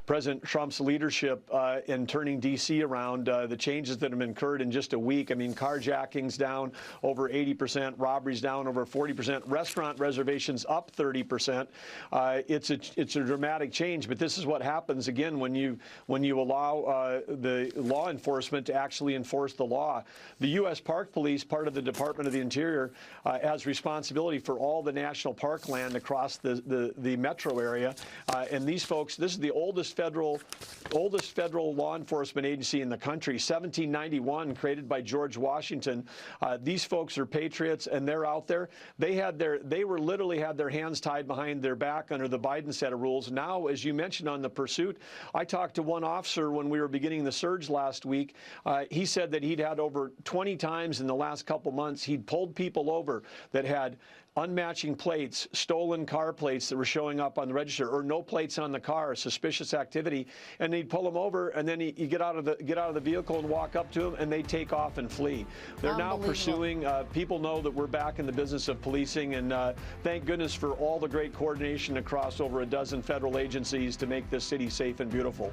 President Trump's leadership in turning D.C. around, the changes that have occurred in just a week. I mean, carjackings down over 80%, robberies down over 40%, restaurant reservations up 30%. It's a dramatic change, but this is what happens again when you allow the law enforcement to actually enforce the law. The U.S. Park Police, part of the Department of the Interior, has responsibility for all the national park land across the metro area, and these folks, this is the oldest federal law enforcement agency in the country, 1791, created by George Washington. These folks are patriots, and they're out there. They literally had their hands tied behind their back under the Biden set of rules. Now, as you mentioned on the pursuit, I talked to one officer when we were beginning the surge last week. He said that he'd had over 20 times in the last couple months, he'd pulled people over that had unmatching plates, stolen car plates that were showing up on the register, or no plates on the car, suspicious activity, and he'd pull them over, and then you get out of the vehicle and walk up to them, and they take off and flee. They're now pursuing. People know that we're back in the business of policing, and thank goodness for all the great coordination across over a dozen federal agencies to make this city safe and beautiful.